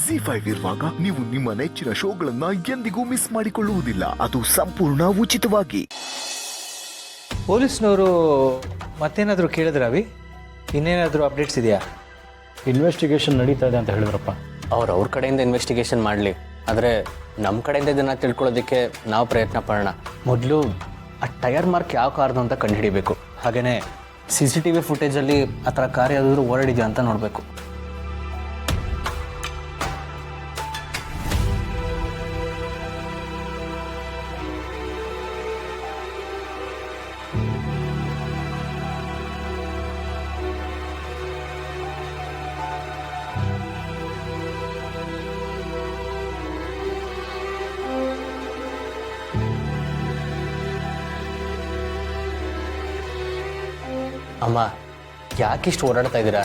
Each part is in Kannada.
ಜಿ5 ಇರುವಾಗ ನೀವು ನಿಮ್ಮ ನೆಚ್ಚಿನ ಶೋಗಳನ್ನ ಎಂದಿಗೂ ಮಿಸ್ ಮಾಡಿಕೊಳ್ಳುವುದಿಲ್ಲ. ಅದು ಸಂಪೂರ್ಣ ಉಚಿತವಾಗಿ. ಪೊಲೀಸ್ನವರು ಮತ್ತೇನಾದರೂ ಕೇಳಿದ್ರ ಅವಿ? ಇನ್ನೇನಾದರೂ ಅಪ್ಡೇಟ್ಸ್ ಇದೆಯಾ? ಇನ್ವೆಸ್ಟಿಗೇಷನ್ ನಡೀತಾ ಇದೆ ಅಂತ ಹೇಳಿದ್ರಪ್ಪ. ಅವ್ರ ಕಡೆಯಿಂದ ಇನ್ವೆಸ್ಟಿಗೇಷನ್ ಮಾಡಲಿ, ಆದರೆ ನಮ್ಮ ಕಡೆಯಿಂದ ಇದನ್ನು ತಿಳ್ಕೊಳ್ಳೋದಕ್ಕೆ ನಾವು ಪ್ರಯತ್ನ ಪಡೋಣ. ಮೊದಲು ಆ ಟೈರ್ ಮಾರ್ಕ್ ಯಾವ ಕಾರ್ದು ಅಂತ ಕಂಡುಹಿಡಿಬೇಕು. ಹಾಗೆಯೇ CCTV ಫುಟೇಜಲ್ಲಿ ಆ ಥರ ಕಾರ್ ಯಾವುದಾದ್ರೂ ಓಡಾಡಿದೆಯಾ ಅಂತ ನೋಡಬೇಕು. ಅಮ್ಮ, ಯಾಕಿಷ್ಟು ಓಡಾಡ್ತಾ ಇದ್ದೀರಾ?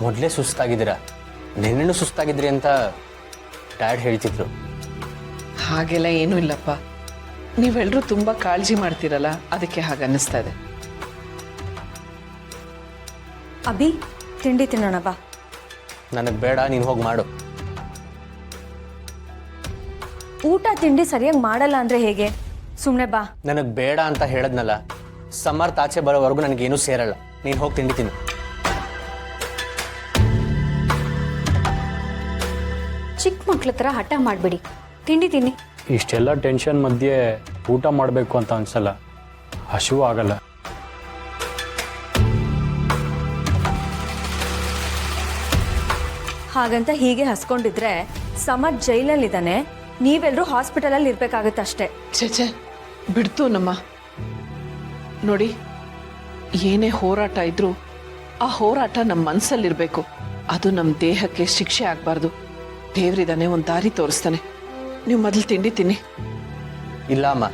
ಮೊದಲೇ ಸುಸ್ತಾಗಿದ್ದೀರಾ. ನಿನ್ನೆನೂ ಸುಸ್ತಾಗಿದ್ರಿ ಅಂತ ಡ್ಯಾಡ್ ಹೇಳ್ತಿದ್ರು. ಹಾಗೆಲ್ಲ ಏನೂ ಇಲ್ಲಪ್ಪ, ನೀವೆಲ್ಲರೂ ತುಂಬ ಕಾಳಜಿ ಮಾಡ್ತೀರಲ್ಲ, ಅದಕ್ಕೆ ಹಾಗೆ ಅನ್ನಿಸ್ತಾ ಇದೆ. ಅಭಿ, ತಿಂಡಿ ತಿನ್ನೋಣ ಬಾ. ನನಗೆ ಬೇಡ, ನೀನು ಹೋಗಿ ಮಾಡು. ಊಟ ತಿಂಡಿ ಸರಿಯಾಗಿ ಮಾಡಲ್ಲ ಅಂದರೆ ಹೇಗೆ? ಸುಮ್ಮನೆ ಬಾ. ನನಗೆ ಬೇಡ ಅಂತ ಹೇಳದ್ನಲ್ಲ. ಸಮರ್ಥ ಆಚೆ ಬರೋವರೆಗೂ ನನಗೇನೂ ಸೇರಲ್ಲ. ನೀನು ಹೋಗಿ ತಿಂಡಿ ತಿನ್ನು. ಚಿಕ್ಕ ಮಕ್ಳ ಥರ ಹಠ ಮಾಡಬೇಡಿ, ತಿಂಡಿ ತಿನ್ನಿ. ಇಷ್ಟೆಲ್ಲ ಟೆನ್ಷನ್ ಮಧ್ಯೆ ಊಟ ಮಾಡಬೇಕು ಅಂತ ಅನ್ಸಲ್ಲ, ಹಸಿವು ಆಗಲ್ಲ. ಹಾಗಂತ ಹೀಗೆ ಹಸ್ಕೊಂಡಿದ್ರೆ ಸಮರ್ಥ್ ಜೈಲಲ್ಲಿದ್ದಾನೆ, ನೀವೆಲ್ಲರೂ ಹಾಸ್ಪಿಟಲಲ್ಲಿ ಇರಬೇಕಾಗತ್ತಷ್ಟೇ. ಛೇ ಬಿಡ್ತು ನಮ್ಮ. ನೋಡಿ, ಏನೇ ಹೋರಾಟ ಇದ್ರೂ ಆ ಹೋರಾಟ ನಮ್ಮ ಮನಸ್ಸಲ್ಲಿರಬೇಕು. ಅದು ನಮ್ಮ ದೇಹಕ್ಕೆ ಶಿಕ್ಷೆ ಆಗಬಾರ್ದು. ದೇವ್ರಿದಾನೆ, ಒಂದು ದಾರಿ ತೋರಿಸ್ತಾನೆ. ನೀವು ಮೊದಲು ತಿಂಡಿ ತಿನ್ನಿ. ಇಲ್ಲ ಅಮ್ಮ,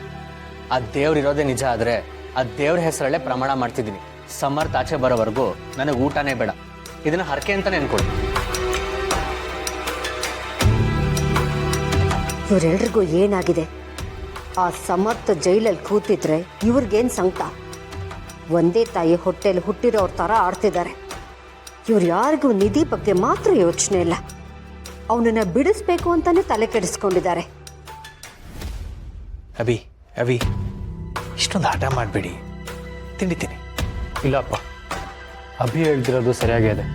ಆ ದೇವ್ರಿರೋದೇ ನಿಜ ಆದರೆ ಆ ದೇವ್ರ ಹೆಸರಲ್ಲೇ ಪ್ರಮಾಣ ಮಾಡ್ತಿದ್ದೀನಿ. ಸಮರ್ಥ ಆಚೆ ಬರೋವರೆಗೂ ನನಗೆ ಊಟನೇ ಬೇಡ. ಇದನ್ನು ಹರಕೆ ಅಂತಾನೆ ಅನ್ಕೊಳ್ಳಿ. ಇವರೆಲ್ರಿಗೂ ಏನಾಗಿದೆ? ಆ ಸಮರ್ಥ ಜೈಲಲ್ಲಿ ಕೂತಿದ್ರೆ ಇವ್ರಿಗೇನು ಸಂಕಟ? ಒಂದೇ ತಾಯಿ ಹೊಟ್ಟೆಲಿ ಹುಟ್ಟಿರೋರ ಥರ ಆಡ್ತಿದ್ದಾರೆ. ಇವ್ರು ಯಾರಿಗೂ ನಿಧಿ ಬಗ್ಗೆ ಮಾತ್ರ ಯೋಚನೆ ಇಲ್ಲ, ಅವನನ್ನ ಬಿಡಿಸ್ಬೇಕು ಅಂತಾನೆ ತಲೆ ಕೆಡಿಸ್ಕೊಂಡಿದ್ದಾರೆ. ಅಭಿ ಅಭಿ, ಇಷ್ಟೊಂದು ಹಠ ಮಾಡಬೇಡಿ, ತಿಂಡಿ ತಿನ್ನಿ. ಇಲ್ಲಪ್ಪ, ಅಭಿ ಹೇಳ್ತಿರೋದು ಸರಿಯಾಗೇ ಇದೆ.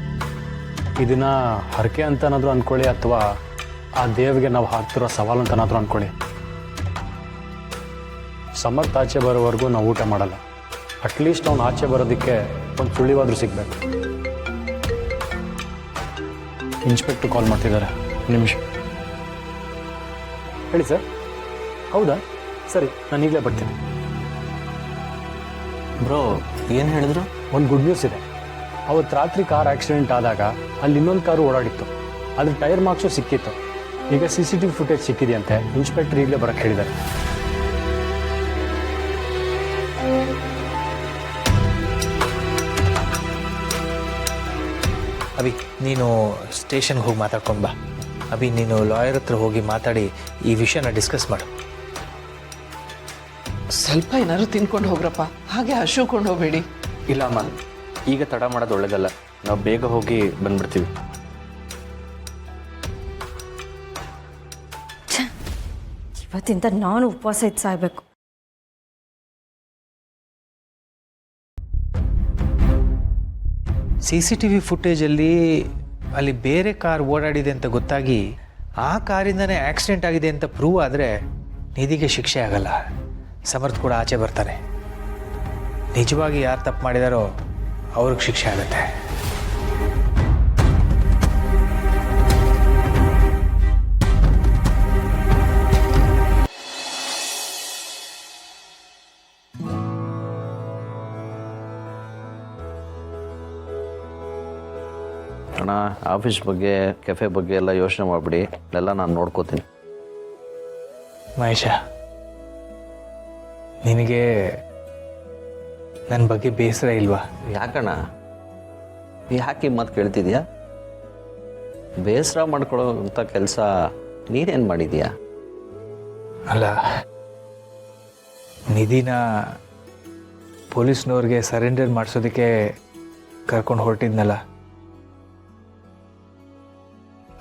ಇದನ್ನ ಹರಕೆ ಅಂತನಾದರೂ ಅಂದ್ಕೊಳ್ಳಿ, ಅಥವಾ ಆ ದೇವಿಗೆ ನಾವು ಹಾಕ್ತಿರೋ ಸವಾಲು ಅಂತನಾದರೂ ಅಂದ್ಕೊಳ್ಳಿ. ಸಮರ್ಥ ಆಚೆ ಬರೋವರೆಗೂ ನಾವು ಊಟ ಮಾಡಲ್ಲ. ಅಟ್ಲೀಸ್ಟ್ ಅವ್ನು ಆಚೆ ಬರೋದಕ್ಕೆ ಒಂದು ಸುಳಿವಾದರೂ ಸಿಗಬೇಕು. ಇನ್ಸ್ಪೆಕ್ಟ್ರ್ ಕಾಲ್ ಮಾಡ್ತಿದ್ದಾರೆ, ನಿಮಿಷ. ಹೇಳಿ ಸರ್. ಹೌದಾ, ಸರಿ, ನಾನು ಈಗಲೇ ಬರ್ತೀನಿ. ಬ್ರೋ, ಏನು ಹೇಳಿದ್ರು? ಒಂದು ಗುಡ್ ನ್ಯೂಸ್ ಇದೆ. ಅವತ್ತು ರಾತ್ರಿ ಕಾರ್ ಆಕ್ಸಿಡೆಂಟ್ ಆದಾಗ ಅಲ್ಲಿ ಇನ್ನೊಂದು ಕಾರು ಓಡಾಡಿತ್ತು, ಅದ್ರ ಟೈರ್ ಮಾರ್ಕ್ಸು ಸಿಕ್ಕಿತ್ತು. ಈಗ CCTV ಫುಟೇಜ್ ಸಿಕ್ಕಿದೆಯಂತೆ. ಇನ್ಸ್ಪೆಕ್ಟರ್ ಈಗಲೇ ಬರೋಕ್ಕೆ ಹೇಳಿದ್ದಾರೆ. ಅಭಿ, ನೀನು ಸ್ಟೇಷನ್ಗೆ ಹೋಗಿ ಮಾತಾಡ್ಕೊಂಡು ಬಾ. ಅಭಿ, ನೀನು ಲಾಯರ್ ಹತ್ರ ಹೋಗಿ ಮಾತಾಡಿ ಈ ವಿಷಯನ ಡಿಸ್ಕಸ್ ಮಾಡು. ಸ್ವಲ್ಪ ಏನಾದ್ರು ತಿನ್ಕೊಂಡು ಹೋಗ್ರಪ್ಪ, ಹಾಗೆ ಹಶುಕೊಂಡು ಹೋಗಬೇಡಿ. ಇಲ್ಲ ಅಮ್ಮ, ಈಗ ತಡ ಮಾಡೋದು ಒಳ್ಳೇದಲ್ಲ. ನಾವು ಬೇಗ ಹೋಗಿ ಬಂದ್ಬಿಡ್ತೀವಿ. ಇವತ್ತಿಂದ ನಾನು ಉಪವಾಸ ಇದ್ದು ಸಾಯ್ಬೇಕು. CCTV ಫುಟೇಜಲ್ಲಿ ಅಲ್ಲಿ ಬೇರೆ ಕಾರ್ ಓಡಾಡಿದೆ ಅಂತ ಗೊತ್ತಾಗಿ ಆ ಕಾರಿಂದನೇ ಆಕ್ಸಿಡೆಂಟ್ ಆಗಿದೆ ಅಂತ ಪ್ರೂವ್ ಆದರೆ ನಿಧಿಗೆ ಶಿಕ್ಷೆ ಆಗಲ್ಲ. ಸಮರ್ಥ್ ಕೂಡ ಆಚೆ ಬರ್ತಾನೆ. ನಿಜವಾಗಿ ಯಾರು ತಪ್ಪು ಮಾಡಿದಾರೋ ಅವ್ರಿಗೆ ಶಿಕ್ಷೆ ಆಗುತ್ತೆ. ಅಣ್ಣ, ಆಫೀಸ್ ಬಗ್ಗೆ, ಕೆಫೆ ಬಗ್ಗೆ ಎಲ್ಲ ಯೋಚನೆ ಮಾಡಿಬಿಡಿ, ಎಲ್ಲ ನಾನು ನೋಡ್ಕೋತೀನಿ. ಮಹೇಶ, ನಿನಗೆ ನನ್ನ ಬಗ್ಗೆ ಬೇಸರ ಇಲ್ವಾ? ಯಾಕಣ್ಣ, ಯಾಕೆ ಮಾತು ಕೇಳ್ತಿದ್ಯಾ? ಬೇಸರ ಮಾಡ್ಕೊಳ್ಳೋಂಥ ಕೆಲಸ ನೀನೇನು ಮಾಡಿದೀಯಾ? ಅಲ್ಲ, ನಿಧಿನ ಪೊಲೀಸ್ನವ್ರಿಗೆ ಸರೆಂಡರ್ ಮಾಡಿಸೋದಕ್ಕೆ ಕರ್ಕೊಂಡು ಹೊರಟಿದ್ನಲ್ಲ,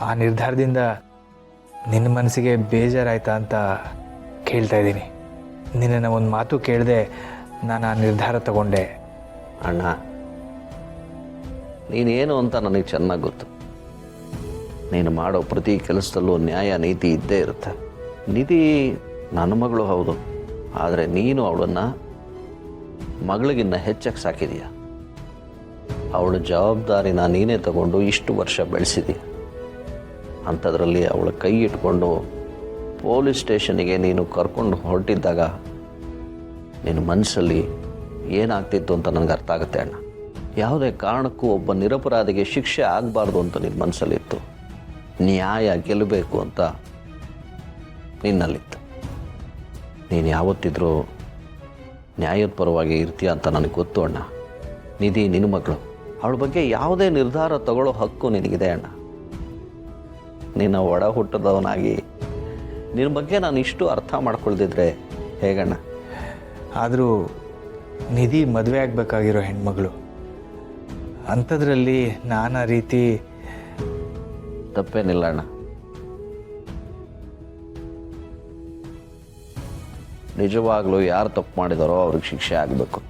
ಆ ನಿರ್ಧಾರದಿಂದ ನಿನ್ನ ಮನಸ್ಸಿಗೆ ಬೇಜಾರಾಯ್ತಾ ಅಂತ ಕೇಳ್ತಾ ಇದ್ದೀನಿ. ನಿನ್ನ ಒಂದು ಮಾತು ಕೇಳದೆ ನಾನು ಆ ನಿರ್ಧಾರ ತಗೊಂಡೆ. ಅಣ್ಣ, ನೀನೇನು ಅಂತ ನನಗೆ ಚೆನ್ನಾಗಿ ಗೊತ್ತು. ನೀನು ಮಾಡೋ ಪ್ರತಿ ಕೆಲಸದಲ್ಲೂ ನ್ಯಾಯ ನೀತಿ ಇದ್ದೇ ಇರುತ್ತೆ. ನಿಧಿ ನನ್ನ ಮಗಳು ಹೌದು, ಆದರೆ ನೀನು ಅವಳನ್ನು ಮಗಳಿಗಿನ್ನ ಹೆಚ್ಚಾಗಿ ಸಾಕಿದೀಯ. ಅವಳ ಜವಾಬ್ದಾರಿನ ನೀನೇ ತಗೊಂಡು ಇಷ್ಟು ವರ್ಷ ಬೆಳೆಸಿದೀಯ. ಅಂಥದ್ರಲ್ಲಿ ಅವಳ ಕೈ ಇಟ್ಕೊಂಡು ಪೊಲೀಸ್ ಸ್ಟೇಷನಿಗೆ ನೀನು ಕರ್ಕೊಂಡು ಹೊರಟಿದ್ದಾಗ ನಿನ್ನ ಮನಸ್ಸಲ್ಲಿ ಏನಾಗ್ತಿತ್ತು ಅಂತ ನನಗೆ ಅರ್ಥ ಆಗುತ್ತೆ ಅಣ್ಣ. ಯಾವುದೇ ಕಾರಣಕ್ಕೂ ಒಬ್ಬ ನಿರಪರಾಧಿಗೆ ಶಿಕ್ಷೆ ಆಗಬಾರ್ದು ಅಂತ ನಿನ್ನ ಮನಸ್ಸಲ್ಲಿತ್ತು. ನ್ಯಾಯ ಗೆಲ್ಲಬೇಕು ಅಂತ ನಿನ್ನಲ್ಲಿತ್ತು. ನೀನು ಯಾವತ್ತಿದ್ರೂ ನ್ಯಾಯದ ಪರವಾಗಿ ಇರ್ತೀಯ ಅಂತ ನನಗೆ ಗೊತ್ತು ಅಣ್ಣ. ನಿಧಿ ನಿನ್ನ ಮಗಳು, ಅವಳ ಬಗ್ಗೆ ಯಾವುದೇ ನಿರ್ಧಾರ ತಗೊಳ್ಳೋ ಹಕ್ಕು ನಿನಗಿದೆ ಅಣ್ಣ. ನಿನ್ನ ಒಡ ಹುಟ್ಟದವನಾಗಿ ನಿನ್ನ ಬಗ್ಗೆ ನಾನು ಇಷ್ಟು ಅರ್ಥ ಮಾಡ್ಕೊಳ್ದಿದ್ರೆ ಹೇಗಣ್ಣ? ಆದರೂ ನಿಧಿ ಮದುವೆ ಆಗಬೇಕಾಗಿರೋ ಹೆಣ್ಮಗಳು, ಅಂಥದ್ರಲ್ಲಿ ನಾನಾ ರೀತಿ ತಪ್ಪೇನಿಲ್ಲ ಅಣ್ಣ. ನಿಜವಾಗ್ಲೂ ಯಾರು ತಪ್ಪು ಮಾಡಿದಾರೋ ಅವ್ರಿಗೆ ಶಿಕ್ಷೆ ಆಗಬೇಕು.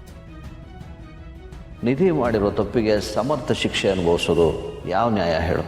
ನಿಧಿ ಮಾಡಿರೋ ತಪ್ಪಿಗೆ ಸಮರ್ಥ ಶಿಕ್ಷೆ ಅನುಭವಿಸೋದು ಯಾವ ನ್ಯಾಯ ಹೇಳು?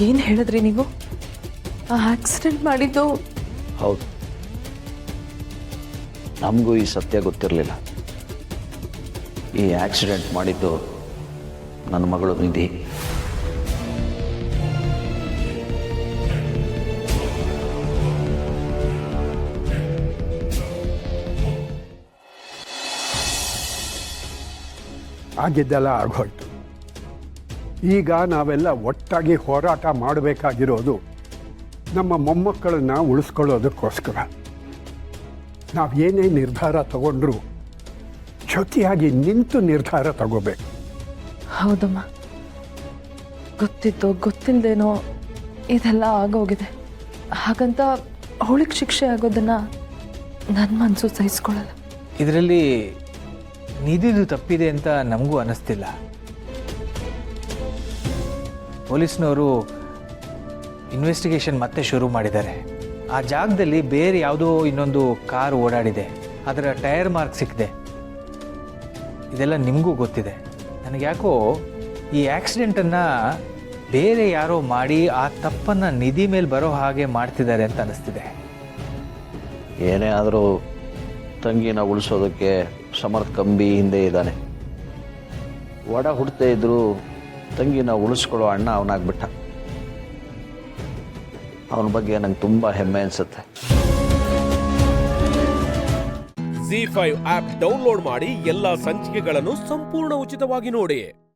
ಏನು ಹೇಳಿದ್ರಿ ನೀವು? ಆ ಆಕ್ಸಿಡೆಂಟ್ ಮಾಡಿದ್ದು ಹೌದು, ನಮಗೂ ಈ ಸತ್ಯ ಗೊತ್ತಿರಲಿಲ್ಲ. ಈ ಆಕ್ಸಿಡೆಂಟ್ ಮಾಡಿದ್ದು ನನ್ನ ಮಗಳು ನಿಧಿ. ಆಗಿದ್ದೆಲ್ಲ ಆಗೋಯ್ತು. ಈಗ ನಾವೆಲ್ಲ ಒಟ್ಟಾಗಿ ಹೋರಾಟ ಮಾಡಬೇಕಾಗಿರೋದು ನಮ್ಮ ಮೊಮ್ಮಕ್ಕಳನ್ನು ಉಳಿಸ್ಕೊಳ್ಳೋದಕ್ಕೋಸ್ಕರ. ನಾವು ಏನೇ ನಿರ್ಧಾರ ತಗೊಂಡ್ರೂ ಜೊತೆಯಾಗಿ ನಿಂತು ನಿರ್ಧಾರ ತಗೋಬೇಕು. ಹೌದಮ್ಮ, ಗೊತ್ತಿದ್ದೋ ಗೊತ್ತಿಲ್ಲದೇನೋ ಇದೆಲ್ಲ ಆಗೋಗಿದೆ. ಹಾಗಂತ ಅವಳಿಗೆ ಶಿಕ್ಷೆ ಆಗೋದನ್ನು ನನ್ನ ಮನಸ್ಸು ಸಹಿಸ್ಕೊಳ್ಳಲ್ಲ. ಇದರಲ್ಲಿ ನಿಧಿದು ತಪ್ಪಿದೆ ಅಂತ ನಮಗೂ ಅನ್ನಿಸ್ತಿಲ್ಲ. ಪೊಲೀಸ್ನವರು ಇನ್ವೆಸ್ಟಿಗೇಷನ್ ಮತ್ತೆ ಶುರು ಮಾಡಿದ್ದಾರೆ. ಆ ಜಾಗದಲ್ಲಿ ಬೇರೆ ಯಾವುದೋ ಇನ್ನೊಂದು ಕಾರ್ ಓಡಾಡಿದೆ, ಅದರ ಟೈರ್ ಮಾರ್ಕ್ ಸಿಕ್ಕಿದೆ. ಇದೆಲ್ಲ ನಿಮಗೂ ಗೊತ್ತಿದೆ. ನನಗೆ ಯಾಕೋ ಈ ಆಕ್ಸಿಡೆಂಟನ್ನು ಬೇರೆ ಯಾರೋ ಮಾಡಿ ಆ ತಪ್ಪನ್ನು ನಿಧಿ ಮೇಲೆ ಬರೋ ಹಾಗೆ ಮಾಡ್ತಿದ್ದಾರೆ ಅಂತ ಅನ್ನಿಸ್ತಿದೆ. ಏನೇ ಆದರೂ ತಂಗಿನ ಉಳಿಸೋದಕ್ಕೆ ಸಮರ್ಥ ಕಂಬಿ ಹಿಂದೆ ಇದ್ದಾನೆ. ಒಡ ಹುಡ್ತೇ ಇದ್ದರೂ ತಂಗಿನ ಉಳಿಸ್ಕೊಳ್ಳೋ ಅಣ್ಣ ಅವನಾಗ್ಬಿಟ್ಟ. ಅವನ ಬಗ್ಗೆ ನಂಗೆ ತುಂಬ ಹೆಮ್ಮೆ ಅನಿಸುತ್ತೆ. ZEE5 ಆಪ್ ಡೌನ್ಲೋಡ್ ಮಾಡಿ ಎಲ್ಲಾ ಸಂಚಿಕೆಗಳನ್ನು ಸಂಪೂರ್ಣ ಉಚಿತವಾಗಿ ನೋಡಿ.